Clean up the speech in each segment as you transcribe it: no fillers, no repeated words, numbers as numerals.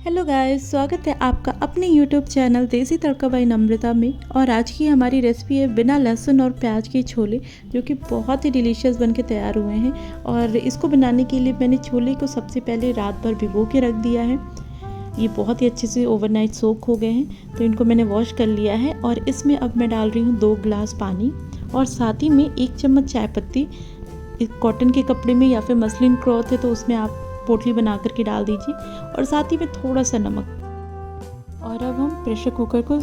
Hello guys, स्वागत है आपका अपने यूट्यूब चैनल देसी तड़का बाई नम्रता में। और आज की हमारी रेसिपी है बिना लहसुन और प्याज के छोले, जो कि बहुत ही डिलीशियस बनके तैयार हुए हैं। और इसको बनाने के लिए मैंने छोले को सबसे पहले रात भर भिगो के रख दिया है। ये बहुत ही अच्छे से ओवरनाइट सोक हो गए हैं, तो इनको मैंने वॉश कर लिया है। और इसमें अब मैं डाल रही हूँ 2 गिलास पानी और साथ ही में 1 चम्मच चाय पत्ती। कॉटन के कपड़े में या फिर मसलिन क्लॉथ है तो उसमें आप पोटली बना करके डाल दीजिए, और साथ ही में थोड़ा सा नमक। और अब हम प्रेशर कुकर को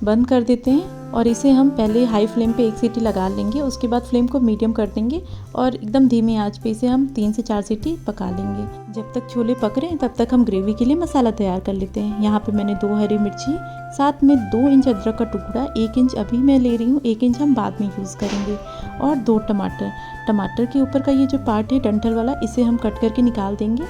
बंद कर देते हैं और इसे हम पहले हाई फ्लेम पे 1 सीटी लगा लेंगे। उसके बाद फ्लेम को मीडियम कर देंगे और एकदम धीमी आंच पे इसे हम 3 से 4 सीटी पका लेंगे। जब तक छोले पक रहे हैं तब तक हम ग्रेवी के लिए मसाला तैयार कर लेते हैं। यहाँ पे मैंने 2 हरी मिर्ची, साथ में 2 इंच अदरक का टुकड़ा, 1 इंच अभी मैं ले रही हूँ, 1 इंच हम बाद में यूज़ करेंगे, और 2 टमाटर। टमाटर के ऊपर का ये जो पार्ट है डंठल वाला, इसे हम कट करके निकाल देंगे।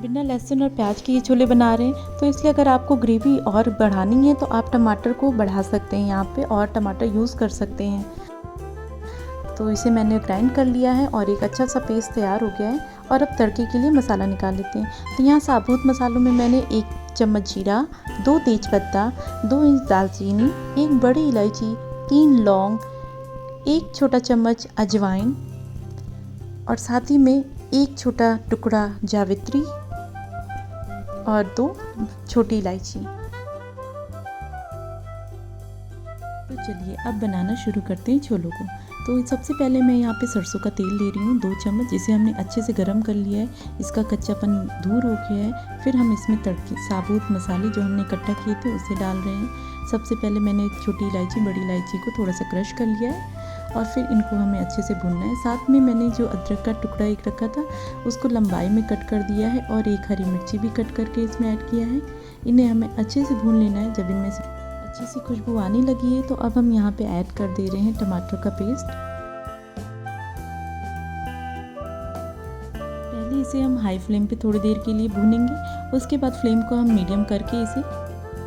बिना लहसुन और प्याज के ये छोले बना रहे हैं, तो इसलिए अगर आपको ग्रेवी और बढ़ानी है तो आप टमाटर को बढ़ा सकते हैं यहाँ पे, और टमाटर यूज़ कर सकते हैं। तो इसे मैंने ग्राइंड कर लिया है और एक अच्छा सा पेस्ट तैयार हो गया है। और अब तड़के के लिए मसाला निकाल लेते हैं। तो यहाँ साबुत मसालों में मैंने 1 चम्मच जीरा, 2 तेज़पत्ता, 2 इंच दालचीनी, 1 बड़ी इलायची, 3 लौंग, 1 छोटा चम्मच अजवाइन, और साथ ही में 1 छोटा टुकड़ा जावित्री और 2 छोटी इलायची। तो चलिए अब बनाना शुरू करते हैं छोलों को। तो सबसे पहले मैं यहाँ पे सरसों का तेल ले रही हूँ 2 चम्मच, जिसे हमने अच्छे से गर्म कर लिया है। इसका कच्चापन दूर हो गया है। फिर हम इसमें तड़के साबुत मसाले जो हमने इकट्ठा किए थे उसे डाल रहे हैं। सबसे पहले मैंने छोटी इलायची, बड़ी इलायची को थोड़ा सा क्रश कर लिया है और फिर इनको हमें अच्छे से भूनना है। साथ में मैंने जो अदरक का टुकड़ा एक रखा था उसको लंबाई में कट कर दिया है और 1 हरी मिर्ची भी कट करके इसमें ऐड किया है। इन्हें हमें अच्छे से भून लेना है। जब इनमें से अच्छी सी खुशबू आने लगी है तो अब हम यहाँ पे ऐड कर दे रहे हैं टमाटर का पेस्ट। पहले इसे हम हाई फ्लेम पे थोड़ी देर के लिए भूनेंगे, उसके बाद फ्लेम को हम मीडियम करके इसे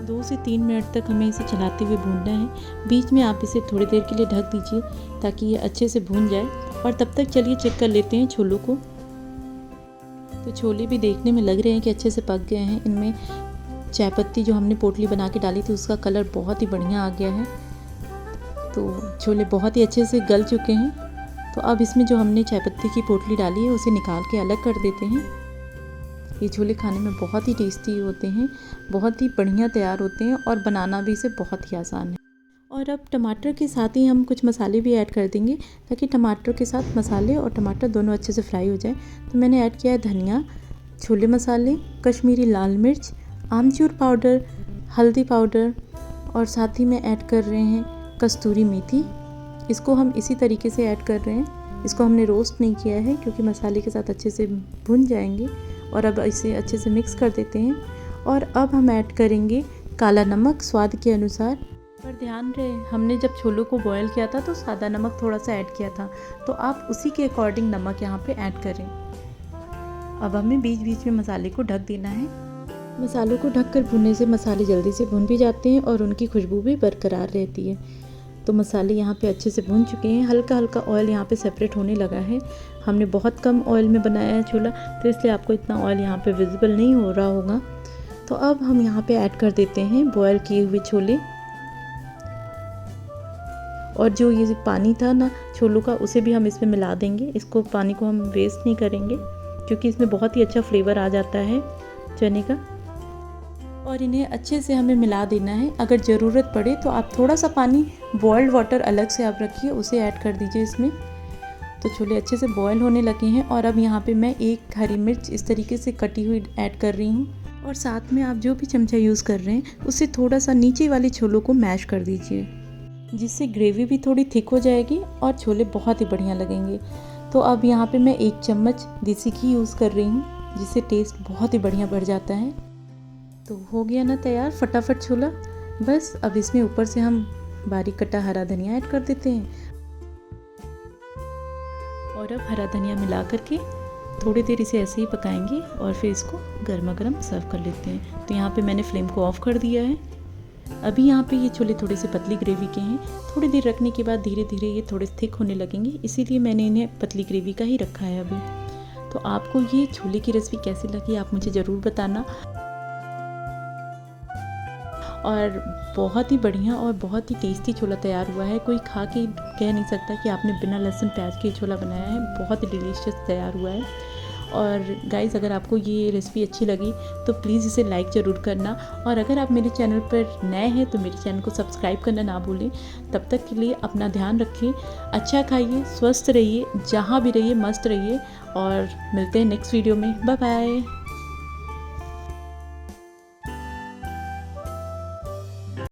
2 से 3 मिनट तक हमें इसे चलाते हुए भूनना है। बीच में आप इसे थोड़ी देर के लिए ढक दीजिए ताकि ये अच्छे से भून जाए। और तब तक चलिए चेक कर लेते हैं छोलों को। तो छोले भी देखने में लग रहे हैं कि अच्छे से पक गए हैं। इनमें चाय पत्ती जो हमने पोटली बना के डाली थी उसका कलर बहुत ही बढ़िया आ गया है। तो छोले बहुत ही अच्छे से गल चुके हैं। तो अब इसमें जो हमने चाय पत्ती की पोटली डाली है उसे निकाल के अलग कर देते हैं। ये छोले खाने में बहुत ही टेस्टी होते हैं, बहुत ही बढ़िया तैयार होते हैं और बनाना भी इसे बहुत ही आसान है। और अब टमाटर के साथ ही हम कुछ मसाले भी ऐड कर देंगे ताकि टमाटर के साथ मसाले और टमाटर दोनों अच्छे से फ्राई हो जाए। तो मैंने ऐड किया है धनिया, छोले मसाले, कश्मीरी लाल मिर्च, आमचूर पाउडर, हल्दी पाउडर, और साथ ही में ऐड कर रहे हैं कस्तूरी मेथी। इसको हम इसी तरीके से ऐड कर रहे हैं। इसको हमने रोस्ट नहीं किया है क्योंकि मसाले के साथ अच्छे से भुन जाएंगे। और अब इसे अच्छे से मिक्स कर देते हैं। और अब हम ऐड करेंगे काला नमक स्वाद के अनुसार। पर ध्यान रहे, हमने जब छोलों को बॉयल किया था तो सादा नमक थोड़ा सा ऐड किया था, तो आप उसी के अकॉर्डिंग नमक यहाँ पे ऐड करें। अब हमें बीच बीच में मसाले को ढक देना है। मसालों को ढककर भुनने से मसाले जल्दी से भुन भी जाते हैं और उनकी खुशबू भी बरकरार रहती है। तो मसाले यहाँ पे अच्छे से भुन चुके हैं। हल्का हल्का ऑयल यहाँ पे सेपरेट होने लगा है। हमने बहुत कम ऑयल में बनाया है छोला, तो इसलिए आपको इतना ऑयल यहाँ पे विजिबल नहीं हो रहा होगा। तो अब हम यहाँ पे ऐड कर देते हैं बॉयल किए हुए छोले। और जो ये पानी था ना छोलों का, उसे भी हम इसमें मिला देंगे। इसको पानी को हम वेस्ट नहीं करेंगे क्योंकि इसमें बहुत ही अच्छा फ्लेवर आ जाता है चने का। और इन्हें अच्छे से हमें मिला देना है। अगर ज़रूरत पड़े तो आप थोड़ा सा पानी, बॉइल्ड वाटर अलग से आप रखिए, उसे ऐड कर दीजिए इसमें। तो छोले अच्छे से बॉयल होने लगे हैं। और अब यहाँ पे मैं 1 हरी मिर्च इस तरीके से कटी हुई ऐड कर रही हूँ। और साथ में आप जो भी चमचा यूज़ कर रहे हैं उससे थोड़ा सा नीचे वाले छोलों को मैश कर दीजिए, जिससे ग्रेवी भी थोड़ी थिक हो जाएगी और छोले बहुत ही बढ़िया लगेंगे। तो अब यहाँ पे मैं 1 चम्मच देसी घी यूज़ कर रही हूँ, जिससे टेस्ट बहुत ही बढ़िया बढ़ जाता है। तो हो गया ना तैयार फटाफट छोला। बस अब इसमें ऊपर से हम बारीक कटा हरा धनिया ऐड कर देते हैं। और अब हरा धनिया मिला करके थोड़ी देर इसे ऐसे ही पकाएंगे और फिर इसको गर्मा गर्म सर्व कर लेते हैं। तो यहाँ पे मैंने फ्लेम को ऑफ कर दिया है। अभी यहाँ पे ये छोले थोड़े से पतली ग्रेवी के हैं। थोड़ी देर रखने के बाद धीरे धीरे ये थोड़े थिक होने लगेंगे, इसीलिए मैंने इन्हें पतली ग्रेवी का ही रखा है अभी। तो आपको ये छोले की रेसिपी कैसी लगी आप मुझे ज़रूर बताना। और बहुत ही बढ़िया और बहुत ही टेस्टी छोला तैयार हुआ है। कोई खा के कह नहीं सकता कि आपने बिना लहसुन प्याज के छोला बनाया है। बहुत ही डिलीशियस तैयार हुआ है। और गाइस, अगर आपको ये रेसिपी अच्छी लगी तो प्लीज़ इसे लाइक ज़रूर करना। और अगर आप मेरे चैनल पर नए हैं तो मेरे चैनल को सब्सक्राइब करना ना भूलें। तब तक के लिए अपना ध्यान रखें, अच्छा खाइए, स्वस्थ रहिए, जहाँ भी रहिए मस्त रहिए। और मिलते हैं नेक्स्ट वीडियो में। Bye bye.